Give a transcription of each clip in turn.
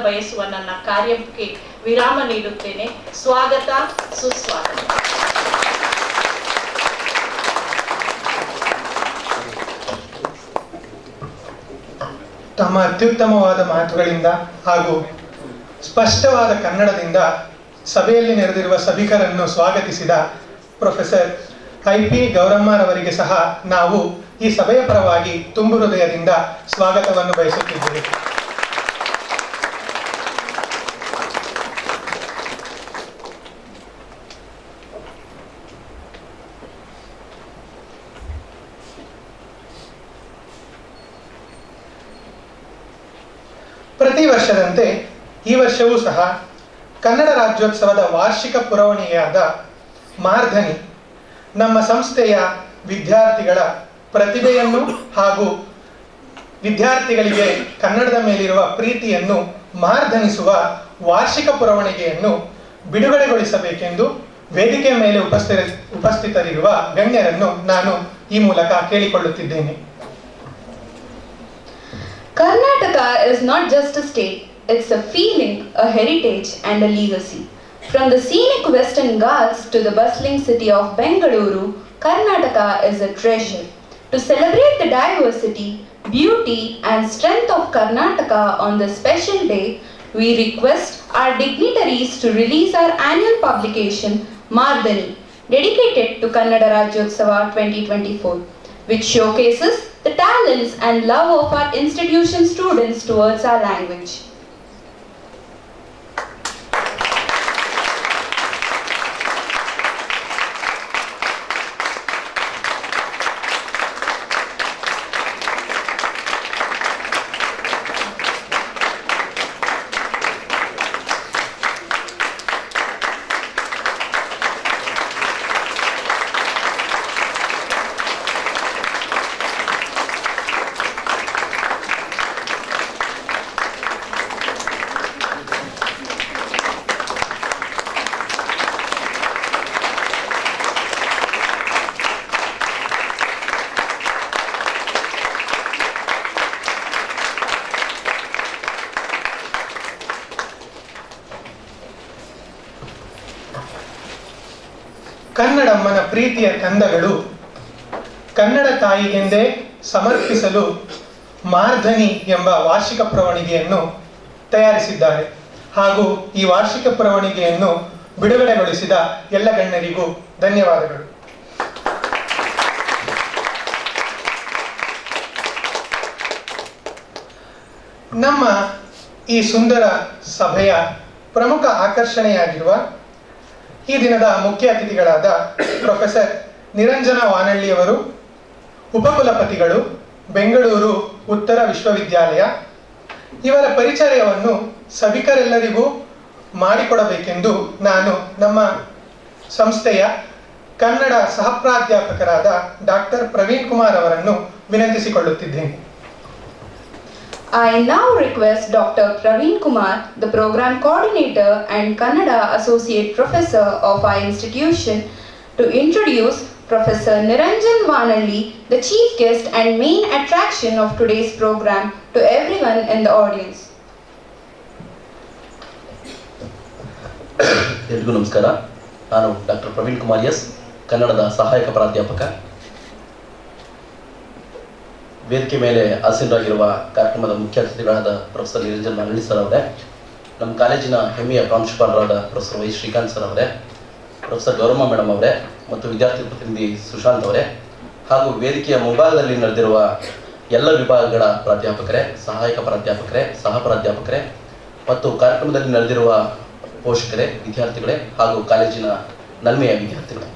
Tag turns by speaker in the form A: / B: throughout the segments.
A: ಬಯಸುವ ನನ್ನ ಕಾರ್ಯಕ್ಕೆ ವಿರಾಮ ನೀಡುತ್ತೇನೆ. ಸ್ವಾಗತ, ಸುಸ್ವಾಗತ.
B: ತಮ್ಮ ಅತ್ಯುತ್ತಮವಾದ ಮಾತುಗಳಿಂದ ಹಾಗೂ ಸ್ಪಷ್ಟವಾದ ಕನ್ನಡದಿಂದ ಸಭೆಯಲ್ಲಿ ನೆರೆದಿರುವ ಸಭಿಕರನ್ನು ಸ್ವಾಗತಿಸಿದ ಪ್ರೊಫೆಸರ್ IP ಗೌರಮ್ಮರವರಿಗೆ ಸಹ ನಾವು ಈ ಸಭೆಯ ಪರವಾಗಿ ತುಂಬು ಹೃದಯದಿಂದ ಸ್ವಾಗತವನ್ನು ಬಯಸುತ್ತಿದ್ದೇವೆ. ಪ್ರತಿ ವರ್ಷದಂತೆ ಈ ವರ್ಷವೂ ಸಹ ಕನ್ನಡ ರಾಜ್ಯೋತ್ಸವದ ವಾರ್ಷಿಕ ಪುರವಣಿಗೆಯಾದ ಮಾರ್ಧನಿ ನಮ್ಮ ಸಂಸ್ಥೆಯ ವಿದ್ಯಾರ್ಥಿಗಳ ಪ್ರತಿಭೆಯನ್ನು ಹಾಗೂ ವಿದ್ಯಾರ್ಥಿಗಳಿಗೆ ಕನ್ನಡದ ಮೇಲಿರುವ ಪ್ರೀತಿಯನ್ನು ಮಾರ್ಧನಿಸುವ ವಾರ್ಷಿಕ ಪುರವಣಿಗೆಯನ್ನು ಬಿಡುಗಡೆಗೊಳಿಸಬೇಕೆಂದು ವೇದಿಕೆ ಮೇಲೆ ಉಪಸ್ಥಿತರಿರುವ ಗಣ್ಯರನ್ನು ನಾನು ಈ ಮೂಲಕ ಕೇಳಿಕೊಳ್ಳುತ್ತಿದ್ದೇನೆ.
C: Karnataka is not just a state, it's a feeling, a heritage and a legacy. From the scenic Western Ghats to the bustling city of Bengaluru, Karnataka is a treasure. To celebrate the diversity, beauty and strength of Karnataka on this special day, we request our dignitaries to release our annual publication, Mardani, dedicated to Kannada Rajyotsava 2024, which showcases the talents and love of our institution students towards our language.
B: ಕನ್ನಡಮ್ಮನ ಪ್ರೀತಿಯ ಕಂದಗಳು ಕನ್ನಡ ತಾಯಿಗೆಂದೇ ಸಮರ್ಪಿಸಲು ಮಾರ್ಧನಿ ಎಂಬ ವಾರ್ಷಿಕ ಪುರವಣಿಗೆಯನ್ನು ತಯಾರಿಸಿದ್ದಾರೆ. ಹಾಗೂ ಈ ವಾರ್ಷಿಕ ಪುರವಣಿಗೆಯನ್ನು ಬಿಡುಗಡೆಗೊಳಿಸಿದ ಎಲ್ಲ ಗಣ್ಯರಿಗೂ ಧನ್ಯವಾದಗಳು. ನಮ್ಮ ಈ ಸುಂದರ ಸಭೆಯ ಪ್ರಮುಖ ಆಕರ್ಷಣೆಯಾಗಿರುವ ಈ ದಿನದ ಮುಖ್ಯ ಅತಿಥಿಗಳಾದ ಪ್ರೊಫೆಸರ್ ನಿರಂಜನ ವಾನಳ್ಳಿಯವರು, ಉಪಕುಲಪತಿಗಳು, ಬೆಂಗಳೂರು ಉತ್ತರ ವಿಶ್ವವಿದ್ಯಾಲಯ, ಇವರ ಪರಿಚಯವನ್ನು ಸಭಿಕರೆಲ್ಲರಿಗೂ ಮಾಡಿಕೊಡಬೇಕೆಂದು ನಾನು ನಮ್ಮ ಸಂಸ್ಥೆಯ ಕನ್ನಡ ಸಹಪ್ರಾಧ್ಯಾಪಕರಾದ ಡಾಕ್ಟರ್ ಪ್ರವೀಣ್ ಕುಮಾರ್ ಅವರನ್ನು ವಿನಂತಿಸಿಕೊಳ್ಳುತ್ತಿದ್ದೇನೆ.
C: I now request Dr. Praveen Kumar, the Program Coordinator and Kannada Associate Professor of our institution, to introduce Professor Niranjan Vanalli, the Chief Guest and main attraction of today's program, to everyone in the audience.
D: ಎಲ್ರಿಗೂ ನಮಸ್ಕಾರ. ನಾನು doctor Praveen Kumar S, ಕನ್ನಡದ ಸಹಾಯಕ ಪ್ರಾಧ್ಯಾಪಕ. ವೇದಿಕೆ ಮೇಲೆ ಆಸೀನರಾಗಿರುವ ಕಾರ್ಯಕ್ರಮದ ಮುಖ್ಯ ಅತಿಥಿಗಳಾದ ಪ್ರೊಫೆಸರ್ ನಿರಂಜನ್ ವಾನಳ್ಳಿ ಸರ್ ಅವರೇ, ನಮ್ಮ ಕಾಲೇಜಿನ ಹೆಮ್ಮೆಯ ಪ್ರಾಂಶುಪಾಲರಾದ ಪ್ರೊಫೆಸರ್ ವೈ ಶ್ರೀಕಾಂತ್ ಸರ್ ಅವರೇ, ಪ್ರೊಫೆಸರ್ ಗೌರಮ್ಮ ಮೇಡಮ್ ಅವರೇ ಮತ್ತು ವಿದ್ಯಾರ್ಥಿ ಪ್ರತಿನಿಧಿ ಸುಶಾಂತ್ ಅವರೇ, ಹಾಗೂ ವೇದಿಕೆಯ ಮುಂಭಾಗದಲ್ಲಿ ನಡೆದಿರುವ ಎಲ್ಲ ವಿಭಾಗಗಳ ಪ್ರಾಧ್ಯಾಪಕರೇ, ಸಹಾಯಕ ಪ್ರಾಧ್ಯಾಪಕರೇ, ಸಹ ಪ್ರಾಧ್ಯಾಪಕರೇ ಮತ್ತು ಕಾರ್ಯಕ್ರಮದಲ್ಲಿ ನಡೆದಿರುವ ಪೋಷಕರೇ, ವಿದ್ಯಾರ್ಥಿಗಳೇ ಹಾಗೂ ಕಾಲೇಜಿನ ನಲ್ಮೆಯ ವಿದ್ಯಾರ್ಥಿಗಳೇ,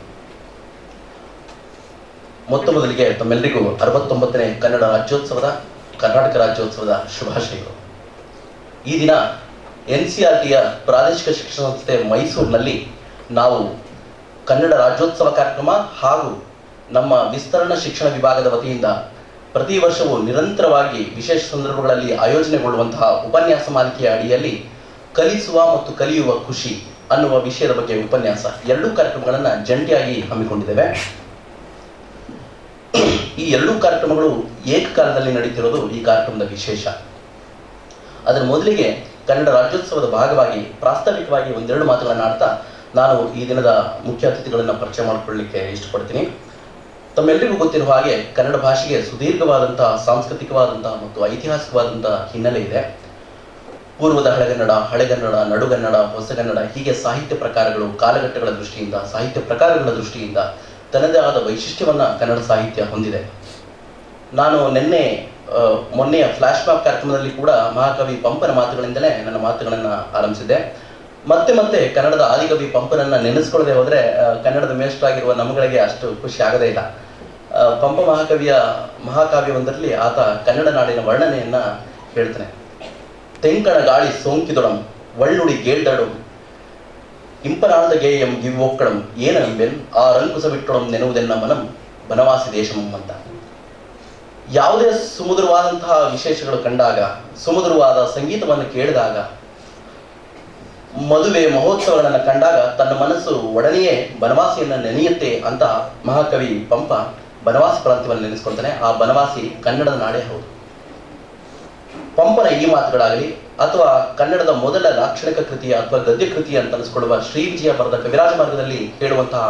D: ಮೊತ್ತ ಮೊದಲಿಗೆ ತಮ್ಮೆಲ್ಲರಿಗೂ 69ನೇ ಕನ್ನಡ ರಾಜ್ಯೋತ್ಸವದ, ಕರ್ನಾಟಕ ರಾಜ್ಯೋತ್ಸವದ ಶುಭಾಶಯಗಳು. ಈ ದಿನ NCERTಯ ಪ್ರಾದೇಶಿಕ ಶಿಕ್ಷಣ ಸಂಸ್ಥೆ ಮೈಸೂರಿನಲ್ಲಿ ನಾವು ಕನ್ನಡ ರಾಜ್ಯೋತ್ಸವ ಕಾರ್ಯಕ್ರಮ ಹಾಗೂ ನಮ್ಮ ವಿಸ್ತರಣಾ ಶಿಕ್ಷಣ ವಿಭಾಗದ ವತಿಯಿಂದ ಪ್ರತಿ ವರ್ಷವೂ ನಿರಂತರವಾಗಿ ವಿಶೇಷ ಸಂದರ್ಭಗಳಲ್ಲಿ ಆಯೋಜನೆಗೊಳ್ಳುವಂತಹ ಉಪನ್ಯಾಸ ಮಾಲಿಕೆಯ ಅಡಿಯಲ್ಲಿ ಕಲಿಸುವ ಮತ್ತು ಕಲಿಯುವ ಖುಷಿ ಅನ್ನುವ ವಿಷಯದ ಬಗ್ಗೆ ಉಪನ್ಯಾಸ, ಎರಡೂ ಕಾರ್ಯಕ್ರಮಗಳನ್ನು ಜಂಟಿಯಾಗಿ ಹಮ್ಮಿಕೊಂಡಿದ್ದೇವೆ. ಈ ಎರಡೂ ಕಾರ್ಯಕ್ರಮಗಳು ಏಕಕಾಲದಲ್ಲಿ ನಡೀತಿರೋದು ಈ ಕಾರ್ಯಕ್ರಮದ ವಿಶೇಷ. ಅದರ ಮೊದಲಿಗೆ ಕನ್ನಡ ರಾಜ್ಯೋತ್ಸವದ ಭಾಗವಾಗಿ ಪ್ರಾಸ್ತಾವಿಕವಾಗಿ ಒಂದೆರಡು ಮಾತುಗಳನ್ನು ಆಡ್ತಾ ನಾನು ಈ ದಿನದ ಮುಖ್ಯ ಅತಿಥಿಗಳನ್ನು ಪರಿಚಯ ಮಾಡಿಕೊಳ್ಳಲಿಕ್ಕೆ ಇಷ್ಟಪಡ್ತೀನಿ. ತಮ್ಮೆಲ್ಲರಿಗೂ ಗೊತ್ತಿರುವ ಹಾಗೆ ಕನ್ನಡ ಭಾಷೆಗೆ ಸುದೀರ್ಘವಾದಂತಹ ಸಾಂಸ್ಕೃತಿಕವಾದಂತಹ ಮತ್ತು ಐತಿಹಾಸಿಕವಾದಂತಹ ಹಿನ್ನೆಲೆ ಇದೆ. ಪೂರ್ವದ ಹಳೆಗನ್ನಡ, ನಡುಗನ್ನಡ, ಹೊಸಗನ್ನಡ ಹೀಗೆ ಸಾಹಿತ್ಯ ಪ್ರಕಾರಗಳು ಕಾಲಘಟ್ಟಗಳ ದೃಷ್ಟಿಯಿಂದ, ಸಾಹಿತ್ಯ ಪ್ರಕಾರಗಳ ದೃಷ್ಟಿಯಿಂದ ತನ್ನದೇ ಆದ ವೈಶಿಷ್ಟ್ಯವನ್ನು ಕನ್ನಡ ಸಾಹಿತ್ಯ ಹೊಂದಿದೆ. ನಾನು ಮೊನ್ನೆಯ ಫ್ಲಾಶ್ ಬ್ಯಾಕ್ ಕಾರ್ಯಕ್ರಮದಲ್ಲಿ ಕೂಡ ಮಹಾಕವಿ ಪಂಪನ ಮಾತುಗಳಿಂದಲೇ ನನ್ನ ಮಾತುಗಳನ್ನು ಆರಂಭಿಸಿದ್ದೆ. ಮತ್ತೆ ಕನ್ನಡದ ಆದಿಕವಿ ಪಂಪನನ್ನ ನೆನೆಸ್ಕೊಳ್ಳದೆ ಹೋದರೆ ಕನ್ನಡದ ಮೇಷ್ಟ್ರಾಗಿರುವ ನಮ್ಮಗಳಿಗೆ ಅಷ್ಟು ಖುಷಿ ಆಗದೇ ಇಲ್ಲ. ಪಂಪ ಮಹಾಕಾವ್ಯವೊಂದರಲ್ಲಿ ಆತ ಕನ್ನಡ ನಾಡಿನ ವರ್ಣನೆಯನ್ನ ಹೇಳ್ತಾನೆ. ತೆಂಕಣ ಗಾಳಿ ಸೋಂಕಿದೊಡಂ ಒಳ್ಳುಡಿ ಗೇಳ್ದಡಂ ಇಂಪನಾಳದ ಗೇಯಂ ಗಿವ್ವೊಕ್ಕಡಂ ಏನಂಬೆನ್ ಆ ರಂಕುಸ ಬಿಟ್ಟೊಡಂ ನೆನುವುದೆನ್ನ ಮನಂ ಬನವಾಸಿ ದೇಶಮಂ ಅಂತ. ಯಾವುದೇ ಸುಮಧುರವಾದಂತಹ ವಿಶೇಷಗಳು ಕಂಡಾಗ, ಸುಮಧುರವಾದ ಸಂಗೀತವನ್ನು ಕೇಳಿದಾಗ, ಮದುವೆ ಮಹೋತ್ಸವಗಳನ್ನು ಕಂಡಾಗ ತನ್ನ ಮನಸ್ಸು ಒಡನೆಯೇ ಬನವಾಸಿಯನ್ನು ನೆನೆಯುತ್ತೆ ಅಂತ ಮಹಾಕವಿ ಪಂಪ ಬನವಾಸಿ ಪ್ರಾಂತ್ಯವನ್ನು ನೆನೆಸ್ಕೊಳ್ತಾನೆ. ಆ ಬನವಾಸಿ ಕನ್ನಡದ ನಾಡೇ ಹೌದು. ಪಂಪನ ಈ ಮಾತುಗಳಾಗಲಿ ಅಥವಾ ಕನ್ನಡದ ಮೊದಲ ಲಾಕ್ಷಣಿಕ ಕೃತಿಯ ಅಥವಾ ಗದ್ಯ ಕೃತಿ ಅಂತ ಅನಿಸ್ಕೊಳ್ಳುವ ಶ್ರೀ ವಿಜಯ ಬರೆದ ಕವಿರಾಜ ಮಾರ್ಗದಲ್ಲಿ ಹೇಳುವಂತಹ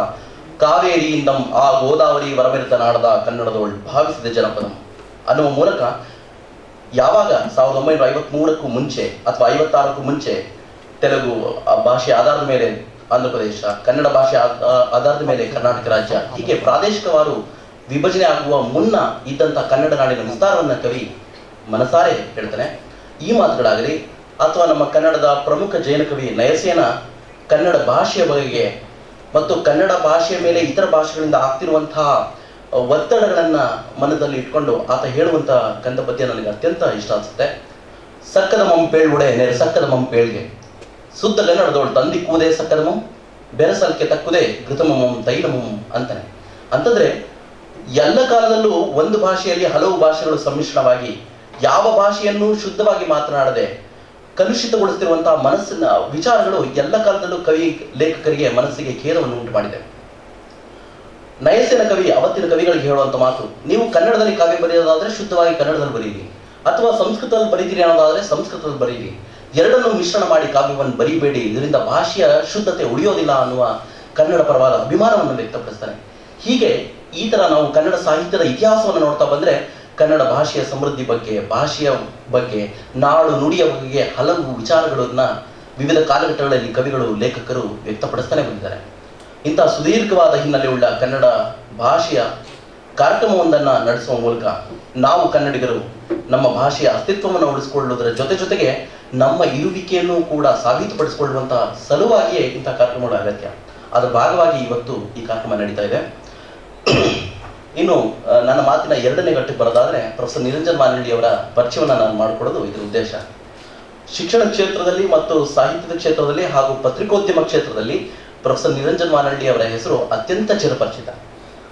D: ಕಾವೇರಿಯಿಂದಂ ಆ ಗೋದಾವರಿ ವರಮೆರೆತ ನಾಡದ ಕನ್ನಡದೊಳ್ ಭಾವಿಸಿದ ಜನಪದಂ ಅನ್ನುವ ಮೂಲಕ ಯಾವಾಗ 1953ಕ್ಕೂ ಮುಂಚೆ ಅಥವಾ 56ಕ್ಕೂ ಮುಂಚೆ ತೆಲುಗು ಭಾಷೆ ಆಧಾರದ ಮೇಲೆ ಆಂಧ್ರ ಪ್ರದೇಶ, ಕನ್ನಡ ಭಾಷೆ ಆಧಾರದ ಮೇಲೆ ಕರ್ನಾಟಕ ರಾಜ್ಯ, ಹೀಗೆ ಪ್ರಾದೇಶಿಕವಾರು ವಿಭಜನೆ ಆಗುವ ಮುನ್ನ ಇದ್ದಂಥ ಕನ್ನಡ ನಾಡಿನ ವಿಸ್ತಾರವನ್ನು ಕವಿ ಮನಸಾರೆ ಹೇಳ್ತಾನೆ. ಈ ಮಾತುಗಳಾಗಲಿ ಅಥವಾ ನಮ್ಮ ಕನ್ನಡದ ಪ್ರಮುಖ ಜೈನ ಕವಿ ನಯಸೇನ ಕನ್ನಡ ಭಾಷೆಯ ಬಗೆಗೆ ಮತ್ತು ಕನ್ನಡ ಭಾಷೆಯ ಮೇಲೆ ಇತರ ಭಾಷೆಗಳಿಂದ ಆಗ್ತಿರುವಂತಹ ಒತ್ತಡಗಳನ್ನು ಮನದಲ್ಲಿ ಇಟ್ಕೊಂಡು ಆತ ಹೇಳುವಂತಹ ಕಂದ ಪದ್ಯ ನನಗೆ ಅತ್ಯಂತ ಇಷ್ಟ ಅನಿಸುತ್ತೆ. ಸಕ್ಕದ ಮಂಪೇಳುಡೆ ನೆರೆ ಸಕ್ಕದ ಮಂಪೇಳ್ಗೆ ಶುದ್ಧ ಕನ್ನಡದೋಳು ತಂದಿ ಕೂದೆ ಸಕ್ಕದಮಂ ಬೆರಸಲ್ಕೆ ತಕ್ಕುದೇ ಘೃತಮಂ ತೈಲಮಂ ಅಂತಾನೆ. ಅಂತಂದ್ರೆ ಎಲ್ಲ ಕಾಲದಲ್ಲೂ ಒಂದು ಭಾಷೆಯಲ್ಲಿ ಹಲವು ಭಾಷೆಗಳು ಸಮ್ಮಿಶ್ರಣವಾಗಿ ಯಾವ ಭಾಷೆಯನ್ನು ಶುದ್ಧವಾಗಿ ಮಾತನಾಡದೆ ಕಲುಷಿತಗೊಳಿಸುತ್ತಿರುವಂತಹ ಮನಸ್ಸಿನ ವಿಚಾರಗಳು ಎಲ್ಲ ಕಾಲದಲ್ಲೂ ಲೇಖಕರಿಗೆ ಮನಸ್ಸಿಗೆ ಖೇದವನ್ನು ಉಂಟು ಮಾಡಿದೆ. ನಯಸೇನ ಕವಿ ಅವತ್ತಿನ ಕವಿಗಳಿಗೆ ಹೇಳುವಂತ ಮಾತು, ನೀವು ಕನ್ನಡದಲ್ಲಿ ಕಾವ್ಯ ಬರೆಯೋದಾದ್ರೆ ಶುದ್ಧವಾಗಿ ಕನ್ನಡದಲ್ಲಿ ಬರೀರಿ, ಅಥವಾ ಸಂಸ್ಕೃತದಲ್ಲಿ ಬರೀತೀರಿ ಅನ್ನೋದಾದ್ರೆ ಸಂಸ್ಕೃತದಲ್ಲಿ ಬರೀರಿ. ಎರಡನ್ನೂ ಮಿಶ್ರಣ ಮಾಡಿ ಕಾವ್ಯವನ್ನು ಬರೀಬೇಡಿ, ಇದರಿಂದ ಭಾಷೆಯ ಶುದ್ಧತೆ ಉಳಿಯೋದಿಲ್ಲ ಅನ್ನುವ ಕನ್ನಡ ಪರವಾದ ಅಭಿಮಾನವನ್ನು ವ್ಯಕ್ತಪಡಿಸ್ತಾನೆ. ಹೀಗೆ ಈ ತರ ನಾವು ಕನ್ನಡ ಸಾಹಿತ್ಯದ ಇತಿಹಾಸವನ್ನು ನೋಡ್ತಾ ಬಂದ್ರೆ ಕನ್ನಡ ಭಾಷೆಯ ಸಮೃದ್ಧಿ ಬಗ್ಗೆ, ಭಾಷೆಯ ಬಗ್ಗೆ, ನಾಡು ನುಡಿಯ ಬಗ್ಗೆ ಹಲವು ವಿಚಾರಗಳನ್ನ ವಿವಿಧ ಕಾಲಘಟ್ಟಗಳಲ್ಲಿ ಕವಿಗಳು, ಲೇಖಕರು ವ್ಯಕ್ತಪಡಿಸ್ತಾನೆ ಬಂದಿದ್ದಾರೆ. ಇಂತಹ ಸುದೀರ್ಘವಾದ ಹಿನ್ನೆಲೆಯುಳ್ಳ ಕನ್ನಡ ಭಾಷೆಯ ಕಾರ್ಯಕ್ರಮವೊಂದನ್ನು ನಡೆಸುವ ಮೂಲಕ ನಾವು ಕನ್ನಡಿಗರು ನಮ್ಮ ಭಾಷೆಯ ಅಸ್ತಿತ್ವವನ್ನು ಉಳಿಸಿಕೊಳ್ಳುವುದರ ಜೊತೆಗೆ ನಮ್ಮ ಇರುವಿಕೆಯನ್ನು ಕೂಡ ಸಾಬೀತುಪಡಿಸಿಕೊಳ್ಳುವಂತಹ ಸಲುವಾಗಿಯೇ ಇಂತಹ ಕಾರ್ಯಕ್ರಮಗಳು ಅಗತ್ಯ. ಅದರ ಭಾಗವಾಗಿ ಇವತ್ತು ಈ ಕಾರ್ಯಕ್ರಮ ನಡೀತಾ ಇದೆ. ಇನ್ನು ನನ್ನ ಮಾತಿನ ಎರಡನೇ ಘಟ್ಟಕ್ಕೆ ಬರೋದಾದ್ರೆ ಪ್ರೊಫೆಸರ್ ನಿರಂಜನ್ ವಾನಳ್ಳಿ ಅವರ ಪರಿಚಯವನ್ನು ನಾನು ಮಾಡಿಕೊಡೋದು ಇದರ ಉದ್ದೇಶ. ಶಿಕ್ಷಣ ಕ್ಷೇತ್ರದಲ್ಲಿ ಮತ್ತು ಸಾಹಿತ್ಯದ ಕ್ಷೇತ್ರದಲ್ಲಿ ಹಾಗೂ ಪತ್ರಿಕೋದ್ಯಮ ಕ್ಷೇತ್ರದಲ್ಲಿ ಪ್ರೊಫೆಸರ್ ನಿರಂಜನ್ ವಾನಳ್ಳಿ ಅವರ ಹೆಸರು ಅತ್ಯಂತ ಚಿರಪರಿಚಿತ.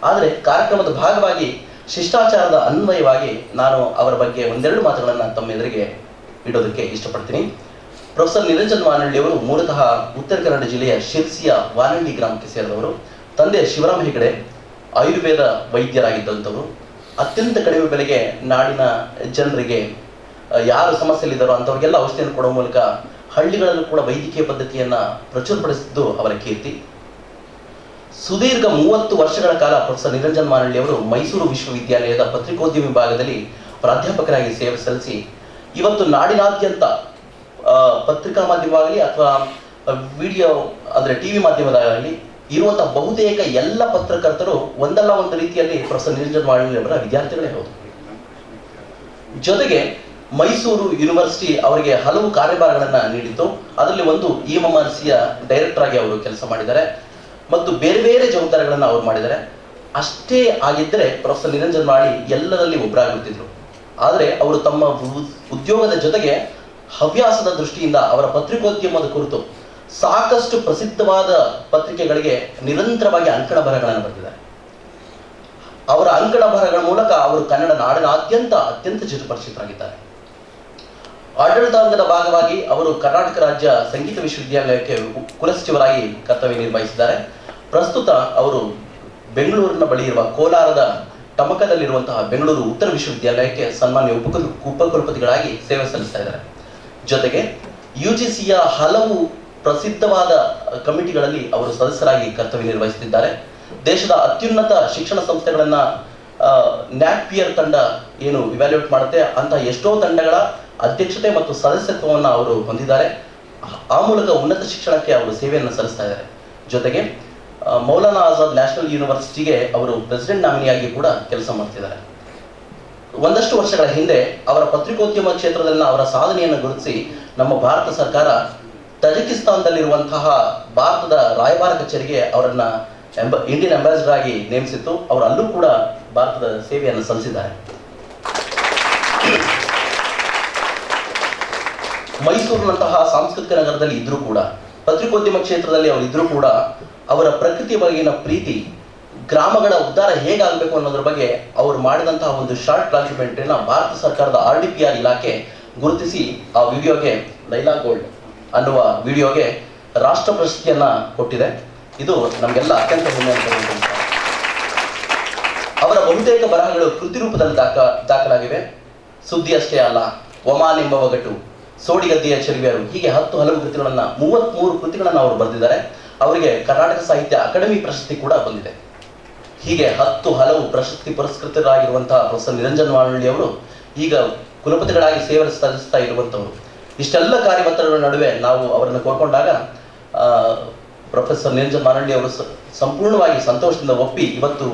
D: ಆದರೆ ಕಾರ್ಯಕ್ರಮದ ಭಾಗವಾಗಿ ಶಿಷ್ಟಾಚಾರದ ಅನ್ವಯವಾಗಿ ನಾನು ಅವರ ಬಗ್ಗೆ ಒಂದೆರಡು ಮಾತುಗಳನ್ನು ತಮ್ಮ ಎದುರಿಗೆ ಇಡೋದಕ್ಕೆ ಇಷ್ಟಪಡ್ತೀನಿ. ಪ್ರೊಫೆಸರ್ ನಿರಂಜನ್ ವಾನಳ್ಳಿ ಅವರು ಮೂಲತಃ ಉತ್ತರ ಕನ್ನಡ ಜಿಲ್ಲೆಯ ಶಿರ್ಸಿಯ ವಾನಳ್ಳಿ ಗ್ರಾಮಕ್ಕೆ ಸೇರಿದವರು. ತಂದೆ ಶಿವರಾಮ ಹೆಗಡೆ ಆಯುರ್ವೇದ ವೈದ್ಯರಾಗಿದ್ದಂಥವರು. ಅತ್ಯಂತ ಕಡಿಮೆ ಬೆಲೆಗೆ ನಾಡಿನ ಜನರಿಗೆ ಯಾರು ಸಮಸ್ಯೆಯಲ್ಲಿದ್ದಾರೋ ಅಂಥವ್ರಿಗೆಲ್ಲ ಔಷಧಿಯನ್ನು ಕೊಡುವ ಮೂಲಕ ಹಳ್ಳಿಗಳಲ್ಲೂ ಕೂಡ ವೈದ್ಯಕೀಯ ಪದ್ಧತಿಯನ್ನು ಪ್ರಚುರಪಡಿಸಿದ್ದು ಅವರ ಕೀರ್ತಿ. ಸುದೀರ್ಘ 30 ವರ್ಷಗಳ ಕಾಲ ಪ್ರೊಫೆಸರ್ ನಿರಂಜನ್ ವಾನಳ್ಳಿ ಅವರು ಮೈಸೂರು ವಿಶ್ವವಿದ್ಯಾಲಯದ ಪತ್ರಿಕೋದ್ಯಮ ವಿಭಾಗದಲ್ಲಿ ಪ್ರಾಧ್ಯಾಪಕರಾಗಿ ಸೇವೆ ಸಲ್ಲಿಸಿ ಇವತ್ತು ನಾಡಿನಾದ್ಯಂತ ಪತ್ರಿಕಾ ಮಾಧ್ಯಮವಾಗಲಿ ಅಥವಾ ವಿಡಿಯೋ ಅಂದರೆ ಟಿವಿ ಮಾಧ್ಯಮದಾಗಲಿ ಇರುವಂತಹ ಬಹುತೇಕ ಎಲ್ಲ ಪತ್ರಕರ್ತರು ಒಂದಲ್ಲ ಒಂದು ರೀತಿಯಲ್ಲಿ ಪ್ರೊಫೆಸರ್ ನಿರಂಜನ್ ವಾನಳ್ಳಿ ಅವರ ವಿದ್ಯಾರ್ಥಿಗಳೇ ಹೌದು. ಜೊತೆಗೆ ಮೈಸೂರು ಯೂನಿವರ್ಸಿಟಿ ಅವರಿಗೆ ಹಲವು ಕಾರ್ಯಭಾರಗಳನ್ನು ನೀಡಿತ್ತು. ಅದರಲ್ಲಿ ಒಂದು EMRCಯ ಡೈರೆಕ್ಟರ್ ಆಗಿ ಅವರು ಕೆಲಸ ಮಾಡಿದ್ದಾರೆ ಮತ್ತು ಬೇರೆ ಬೇರೆ ಜವಾಬ್ದಾರಿಗಳನ್ನು ಅವರು ಮಾಡಿದ್ದಾರೆ. ಅಷ್ಟೇ ಆಗಿದ್ದರೆ ಪ್ರೊಫೆಸರ್ ನಿರಂಜನ್ ವಾನಳ್ಳಿ ಎಲ್ಲರಲ್ಲಿ ಒಬ್ಬರಾಗುತ್ತಿದ್ರು. ಆದರೆ ಅವರು ತಮ್ಮ ಉದ್ಯೋಗದ ಜೊತೆಗೆ ಹವ್ಯಾಸದ ದೃಷ್ಟಿಯಿಂದ ಅವರ ಪತ್ರಿಕೋದ್ಯಮದ ಕುರಿತು ಸಾಕಷ್ಟು ಪ್ರಸಿದ್ಧವಾದ ಪತ್ರಿಕೆಗಳಿಗೆ ನಿರಂತರವಾಗಿ ಅಂಕಣ ಬರಹಗಳನ್ನು ಬರೆದಿದ್ದಾರೆ. ಅವರ ಅಂಕಣ ಬರಹಗಳ ಮೂಲಕ ಅವರು ಕನ್ನಡ ನಾಡಿನಾದ್ಯಂತ ಅತ್ಯಂತ ಚಿರಪರಿಚಿತರಾಗಿದ್ದಾರೆ. ಆಡಳಿತಾಂಗದ ಭಾಗವಾಗಿ ಅವರು ಕರ್ನಾಟಕ ರಾಜ್ಯ ಸಂಗೀತ ವಿಶ್ವವಿದ್ಯಾಲಯಕ್ಕೆ ಕುಲಸಚಿವರಾಗಿ ಕರ್ತವ್ಯ ನಿರ್ವಹಿಸಿದ್ದಾರೆ. ಪ್ರಸ್ತುತ ಅವರು ಬೆಂಗಳೂರಿನ ಬಳಿ ಇರುವ ಕೋಲಾರದ ಟಮಕದಲ್ಲಿರುವಂತಹ ಬೆಂಗಳೂರು ಉತ್ತರ ವಿಶ್ವವಿದ್ಯಾಲಯಕ್ಕೆ ಸನ್ಮಾನ್ಯ ಉಪಕುಲಪತಿಗಳಾಗಿ ಸೇವೆ ಸಲ್ಲಿಸ್ತಾ ಇದ್ದಾರೆ. ಜೊತೆಗೆ UGCಯ ಹಲವು ಪ್ರಸಿದ್ಧವಾದ ಕಮಿಟಿಗಳಲ್ಲಿ ಅವರು ಸದಸ್ಯರಾಗಿ ಕರ್ತವ್ಯ ನಿರ್ವಹಿಸುತ್ತಿದ್ದಾರೆ. ದೇಶದ ಅತ್ಯುನ್ನತ ಶಿಕ್ಷಣ ಸಂಸ್ಥೆಗಳನ್ನ ನ್ಯಾಕ್ಪಿಯರ್ ತಂಡ ಏನು ಇವ್ಯಾಲ್ಯೂಯೇಟ್ ಮಾಡುತ್ತೆ ಅಂತ ಎಷ್ಟೋ ತಂಡಗಳ ಅಧ್ಯಕ್ಷತೆ ಮತ್ತು ಸದಸ್ಯತ್ವವನ್ನು ಅವರು ಹೊಂದಿದ್ದಾರೆ. ಆ ಮೂಲಕ ಉನ್ನತ ಶಿಕ್ಷಣಕ್ಕೆ ಅವರು ಸೇವೆಯನ್ನು ಸಲ್ಲಿಸ್ತಾ ಇದ್ದಾರೆ. ಜೊತೆಗೆ ಮೌಲಾನಾ ಆಜಾದ್ ನ್ಯಾಷನಲ್ ಯೂನಿವರ್ಸಿಟಿಗೆ ಅವರು ಪ್ರೆಸಿಡೆಂಟ್ ನಾಮಿನಿಯಾಗಿ ಕೂಡ ಕೆಲಸ ಮಾಡ್ತಿದ್ದಾರೆ. ಒಂದಷ್ಟು ವರ್ಷಗಳ ಹಿಂದೆ ಅವರ ಪತ್ರಿಕೋದ್ಯಮ ಕ್ಷೇತ್ರದಲ್ಲಿನ ಅವರ ಸಾಧನೆಯನ್ನು ಗುರುತಿಸಿ ನಮ್ಮ ಭಾರತ ಸರ್ಕಾರ ತಜಿಕಿಸ್ತಾನದಲ್ಲಿರುವಂತಹ ಭಾರತದ ರಾಯಭಾರ ಕಚೇರಿಗೆ ಅವರನ್ನ ಇಂಡಿಯನ್ ಅಂಬಾಸಿಡರ್ ಆಗಿ ನೇಮಿಸಿತ್ತು. ಅವರು ಅಲ್ಲೂ ಕೂಡ ಭಾರತದ ಸೇವೆಯನ್ನು ಸಲ್ಲಿಸಿದ್ದಾರೆ. ಮೈಸೂರಿನಂತಹ ಸಾಂಸ್ಕೃತಿಕ ನಗರದಲ್ಲಿ ಇದ್ರೂ ಕೂಡ, ಪತ್ರಿಕೋದ್ಯಮ ಕ್ಷೇತ್ರದಲ್ಲಿ ಅವರು ಇದ್ರೂ ಕೂಡ, ಅವರ ಪ್ರಕೃತಿಯ ಬಗೆಗಿನ ಪ್ರೀತಿ, ಗ್ರಾಮಗಳ ಉದ್ಧಾರ ಹೇಗಾಗಬೇಕು ಅನ್ನೋದ್ರ ಬಗ್ಗೆ ಅವರು ಮಾಡಿದಂತಹ ಒಂದು ಶಾರ್ಟ್ ಡಾಕ್ಯುಮೆಂಟ್ರಿನ ಭಾರತ ಸರ್ಕಾರದ RDPR ಇಲಾಖೆ ಗುರುತಿಸಿ ಆ ವಿಡಿಯೋಗೆ ಲೈಲಾ ಗೋಲ್ಡ್ ಅನ್ನುವ ವಿಡಿಯೋಗೆ ರಾಷ್ಟ್ರ ಪ್ರಶಸ್ತಿಯನ್ನ ಕೊಟ್ಟಿದೆ. ಇದು ನಮಗೆಲ್ಲ ಅತ್ಯಂತ ಹೆಮ್ಮೆ ಅಂತ. ಅವರ ಬಹುತೇಕ ಬರಹಗಳು ಕೃತಿ ರೂಪದಲ್ಲಿ ದಾಖಲಾಗಿವೆ. ಸುದ್ದಿ ಅಷ್ಟೇ ಅಲ್ಲ, ಒಮಾನ್ ಎಂಬ ಒಗಟು, ಸೋಡಿಗದ್ದೆಯ ಚೆಲುವೆಯರು, ಹೀಗೆ ಹಲವು ಕೃತಿಗಳನ್ನ 33 ಕೃತಿಗಳನ್ನ ಅವರು ಬರೆದಿದ್ದಾರೆ. ಅವರಿಗೆ ಕರ್ನಾಟಕ ಸಾಹಿತ್ಯ ಅಕಾಡೆಮಿ ಪ್ರಶಸ್ತಿ ಕೂಡ ಬಂದಿದೆ. ಹೀಗೆ ಹಲವು ಪ್ರಶಸ್ತಿ ಪುರಸ್ಕೃತರಾಗಿರುವಂತಹ ಪ್ರೊಫೆಸರ್ ನಿರಂಜನ್ ವಾನಳ್ಳಿ ಅವರು ಈಗ ಕುಲಪತಿಗಳಾಗಿ ಸೇವೆ ಸಲ್ಲಿಸ್ತಾ ಇರುವಂತವರು. ಇಷ್ಟೆಲ್ಲ ಕಾರ್ಯತಂತ್ರಗಳ ನಡುವೆ ನಾವು ಅವರನ್ನು ಕೋರ್ಕೊಂಡಾಗ ಪ್ರೊಫೆಸರ್ ನಿರಂಜನ್ ವಾನಳ್ಳಿ ಅವರು ಸಂಪೂರ್ಣವಾಗಿ ಸಂತೋಷದಿಂದ ಒಪ್ಪಿ ಇವತ್ತು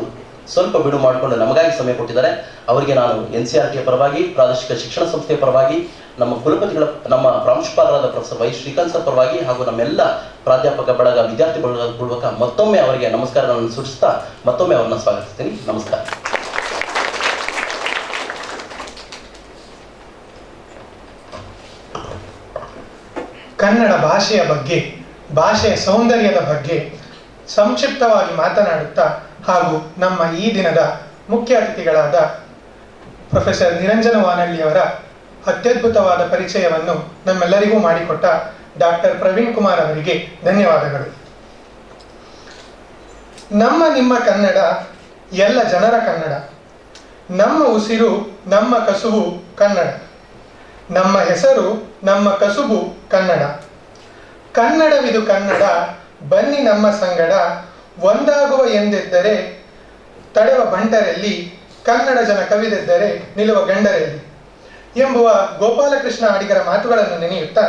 D: ಸ್ವಲ್ಪ ಬಿಡು ಮಾಡಿಕೊಂಡು ನಮಗಾಗಿ ಸಮಯ ಕೊಟ್ಟಿದ್ದಾರೆ. ಅವರಿಗೆ ನಾನು NCERT ಪರವಾಗಿ, ಪ್ರಾದೇಶಿಕ ಶಿಕ್ಷಣ ಸಂಸ್ಥೆಯ ಪರವಾಗಿ, ನಮ್ಮ ಕುಲಪತಿಗಳ, ನಮ್ಮ ಪ್ರಾಂಶುಪಾಲರಾದ ಪ್ರೊಫೆಸರ್ ವೈ ಶ್ರೀಕಾಂತ್ ಸರ್ ಪರವಾಗಿ ಹಾಗೂ ನಮ್ಮೆಲ್ಲ ಪ್ರಾಧ್ಯಾಪಕ ಬಳಗ, ವಿದ್ಯಾರ್ಥಿ ಬಳಗದ ಪೂರ್ವಕ ಮತ್ತೊಮ್ಮೆ ಅವರಿಗೆ ನಮಸ್ಕಾರಗಳನ್ನು ಸೂಚಿಸ್ತಾ ಮತ್ತೊಮ್ಮೆ ಅವರನ್ನು ಸ್ವಾಗತಿಸ್ತೀನಿ. ನಮಸ್ಕಾರ.
B: ಕನ್ನಡ ಭಾಷೆಯ ಬಗ್ಗೆ, ಭಾಷೆಯ ಸೌಂದರ್ಯದ ಬಗ್ಗೆ ಸಂಕ್ಷಿಪ್ತವಾಗಿ ಮಾತನಾಡುತ್ತಾ ಹಾಗೂ ನಮ್ಮ ಈ ದಿನದ ಮುಖ್ಯ ಅತಿಥಿಗಳಾದ ಪ್ರೊಫೆಸರ್ ನಿರಂಜನ ವಾನಳ್ಳಿಯವರ ಅತ್ಯದ್ಭುತವಾದ ಪರಿಚಯವನ್ನು ನಮ್ಮೆಲ್ಲರಿಗೂ ಮಾಡಿಕೊಟ್ಟ ಡಾಕ್ಟರ್ ಪ್ರವೀಣ್ ಕುಮಾರ್ ಅವರಿಗೆ ಧನ್ಯವಾದಗಳು. ನಿಮ್ಮ ಕನ್ನಡ ಎಲ್ಲ ಜನರ ಕನ್ನಡ. ನಮ್ಮ ಉಸಿರು, ನಮ್ಮ ಕಸುಬು ಕನ್ನಡ. ನಮ್ಮ ಹೆಸರು, ನಮ್ಮ ಕಸುಬು ಕನ್ನಡ. ಕನ್ನಡವಿದು ಕನ್ನಡ, ಬನ್ನಿ ನಮ್ಮ ಸಂಗಡ, ಒಂದಾಗುವ ಎಂದೆದ್ದರೆ ತಡೆವ ಬಂಟರಲ್ಲಿ, ಕನ್ನಡ ಜನ ಕವಿದೆದ್ದರೆ ನಿಲ್ಲುವ ಗಂಡರಲ್ಲಿ ಎಂಬುವ ಗೋಪಾಲಕೃಷ್ಣ ಅಡಿಗರ ಮಾತುಗಳನ್ನು ನೆನೆಯುತ್ತಾ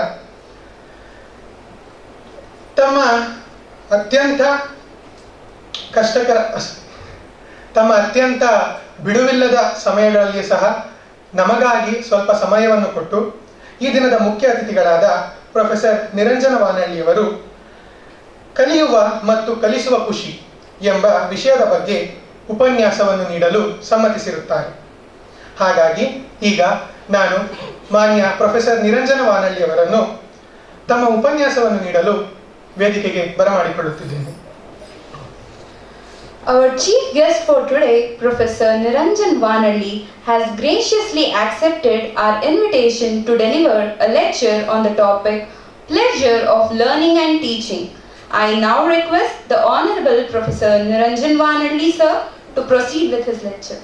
B: ತಮ್ಮ ಅತ್ಯಂತ ಬಿಡುವಿಲ್ಲದ ಸಮಯಗಳಲ್ಲಿ ಸಹ ನಮಗಾಗಿ ಸ್ವಲ್ಪ ಸಮಯವನ್ನು ಕೊಟ್ಟು ಈ ದಿನದ ಮುಖ್ಯ ಅತಿಥಿಗಳಾದ ಪ್ರೊಫೆಸರ್ ನಿರಂಜನ ವಾನಳ್ಳಿಯವರು ಕಲಿಯುವ ಮತ್ತು ಕಲಿಸುವ ಖುಷಿ ಎಂಬ ವಿಷಯದ ಬಗ್ಗೆ ಉಪನ್ಯಾಸವನ್ನು ನೀಡಲು ಸಮ್ಮತಿಸಿರುತ್ತಾರೆ. ಹಾಗಾಗಿ ಈಗ ನಾನು ಮಾನ್ಯ ಪ್ರೊಫೆಸರ್ ನಿರಂಜನ ವಾನಳ್ಳಿಯವರನ್ನು ತಮ್ಮ ಉಪನ್ಯಾಸವನ್ನು ನೀಡಲು ವೇದಿಕೆಗೆ ಬರಮಾಡಿಕೊಳ್ಳುತ್ತಿದ್ದೇನೆ.
C: Our chief guest for today, Professor Niranjan Vanalli, has graciously accepted our invitation to deliver a lecture on the topic Pleasure of Learning and Teaching. I now request the Honorable Professor Niranjan Vanalli, sir, to proceed with his lecture.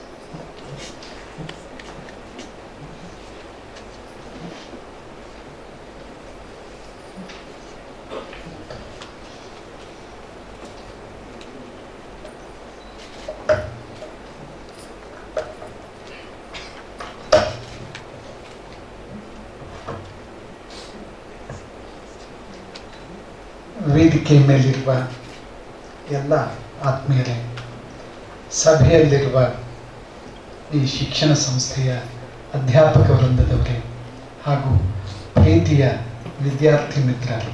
E: ವೇದಿಕೆ ಮೇಲಿರುವ ಎಲ್ಲ ಆತ್ಮೀಯರೇ, ಸಭೆಯಲ್ಲಿರುವ ಈ ಶಿಕ್ಷಣ ಸಂಸ್ಥೆಯ ಅಧ್ಯಾಪಕ ವೃಂದದವರೇ ಹಾಗೂ ಪ್ರೀತಿಯ ವಿದ್ಯಾರ್ಥಿ ಮಿತ್ರರು,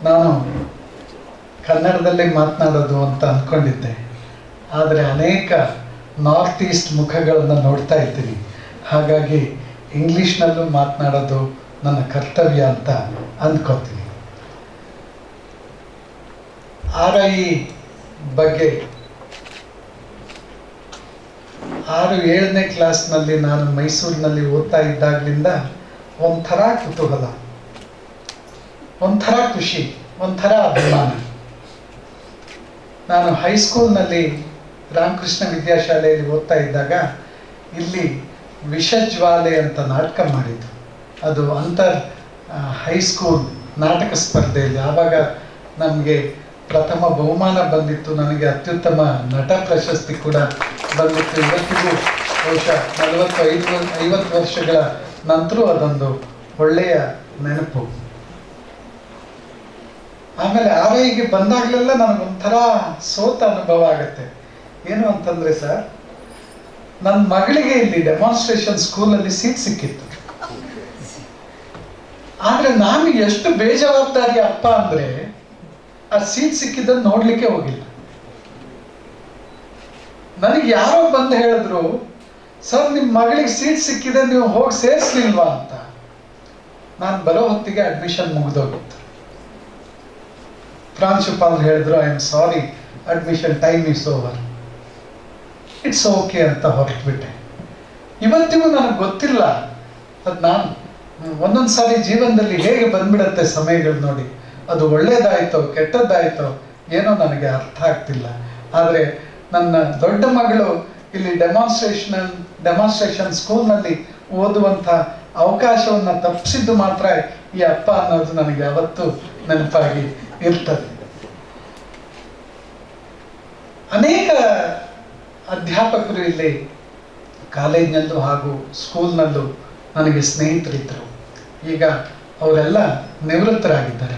E: ನಾನು ಕನ್ನಡದಲ್ಲೇ ಮಾತನಾಡೋದು ಅಂತ ಅಂದ್ಕೊಂಡಿದ್ದೆ. ಆದರೆ ಅನೇಕ ನಾರ್ತ್ ಈಸ್ಟ್ ಮುಖಗಳನ್ನು ನೋಡ್ತಾ ಇದ್ದೀನಿ. ಹಾಗಾಗಿ ಇಂಗ್ಲೀಷ್ನಲ್ಲೂ ಮಾತನಾಡೋದು ನನ್ನ ಕರ್ತವ್ಯ ಅಂತ ಅಂದ್ಕೋತೀನಿ. RIE ಬಗ್ಗೆ 6-7ನೇ ಕ್ಲಾಸ್ನಲ್ಲಿ ನಾನು ಮೈಸೂರಿನಲ್ಲಿ ಓದ್ತಾ ಇದ್ದಾಗಲಿಂದ ಒಂಥರ ಕುತೂಹಲ, ಒಂಥರ ಖುಷಿ, ಒಂಥರ ಅಭಿಮಾನ. ನಾನು ಹೈಸ್ಕೂಲ್ನಲ್ಲಿ ರಾಮಕೃಷ್ಣ ವಿದ್ಯಾಶಾಲೆಯಲ್ಲಿ ಓದ್ತಾ ಇದ್ದಾಗ ಇಲ್ಲಿ ವಿಷಜ್ವಾಲೆ ಅಂತ ನಾಟಕ ಮಾಡಿದ್ದು. ಅದು ಹೈಸ್ಕೂಲ್ ನಾಟಕ ಸ್ಪರ್ಧೆಯಲ್ಲಿ. ಆವಾಗ ನಮಗೆ ಪ್ರಥಮ ಬಹುಮಾನ ಬಂದಿತ್ತು, ನನಗೆ ಅತ್ಯುತ್ತಮ ನಟ ಪ್ರಶಸ್ತಿ ಕೂಡ ಬಂದಿತ್ತು. ಇವತ್ತಿಗೂ ಬಹುಶಃ 45-50 ವರ್ಷಗಳ ನಂತರ ಅದೊಂದು ಒಳ್ಳೆಯ ನೆನಪು. ಆಮೇಲೆ ಆರೈಗೆ ಬಂದಾಗಲೆಲ್ಲ ನನಗೊಂಥರ ಸೋತ ಅನುಭವ ಆಗುತ್ತೆ. ಏನು ಅಂತಂದರೆ ಸರ್, ನನ್ನ ಮಗಳಿಗೆ ಇಲ್ಲಿ ಡೆಮಾನ್ಸ್ಟ್ರೇಷನ್ ಸ್ಕೂಲಲ್ಲಿ ಸೀಟ್ ಸಿಕ್ಕಿತ್ತು. ಆದರೆ ನಾನು ಎಷ್ಟು ಬೇಜವಾಬ್ದಾರಿ ಅಪ್ಪ ಅಂದರೆ ಆ ಸೀಟ್ ಸಿಕ್ಕಿದ್ದನ್ನು ನೋಡಲಿಕ್ಕೆ ಹೋಗಿಲ್ಲ. ನನಗೆ ಯಾರೋ ಬಂದು ಹೇಳಿದ್ರು, ಸರ್ ನಿಮ್ಮ ಮಗಳಿಗೆ ಸೀಟ್ ಸಿಕ್ಕಿದೆ, ನೀವು ಹೋಗಿ ಸೇರಿಸ್ಲಿಲ್ವಾ ಅಂತ. ನಾನು ಬರೋ ಹೊತ್ತಿಗೆ ಅಡ್ಮಿಷನ್ ಮುಗಿದೋಗಿತ್ತು. ಪ್ರಾಂಶುಪಾಲರು ಹೇಳಿದ್ರು, I am sorry, admission time is over, it's okay ಅಂತ ಹೊರಟ್ಬಿಟ್ಟೆ. ಇವತ್ತಿಗೂ ನನಗೆ ಗೊತ್ತಿಲ್ಲ ಅದು ನಾನು ಒಂದೊಂದು ಸಾರಿ ಜೀವನದಲ್ಲಿ ಹೇಗೆ ಬಂದ್ಬಿಡತ್ತೆ ಸಮಯಗಳು ನೋಡಿ. ಅದು ಒಳ್ಳೇದಾಯ್ತೋ ಕೆಟ್ಟದ್ದಾಯ್ತೋ ಏನೋ ನನಗೆ ಅರ್ಥ ಆಗ್ತಿಲ್ಲ. ಆದರೆ ನನ್ನ ದೊಡ್ಡ ಮಗಳು ಇಲ್ಲಿ ಡೆಮಾನ್ಸ್ಟ್ರೇಷನ್ ಸ್ಕೂಲ್ನಲ್ಲಿ ಓದುವಂಥ ಅವಕಾಶವನ್ನು ತಪ್ಪಿಸಿದ್ದು ಮಾತ್ರ ಈ ಅಪ್ಪ ಅನ್ನೋದು ನನಗೆ ಯಾವತ್ತೂ ನೆನಪಾಗಿ ಇರ್ತದೆ. ಅನೇಕ ಅಧ್ಯಾಪಕರು ಇಲ್ಲಿ ಕಾಲೇಜಿನಲ್ಲೂ ಹಾಗೂ ಸ್ಕೂಲ್ನಲ್ಲೂ ನನಗೆ ಸ್ನೇಹಿತರಿದ್ದರು. ಈಗ ಅವರೆಲ್ಲ ನಿವೃತ್ತರಾಗಿದ್ದಾರೆ.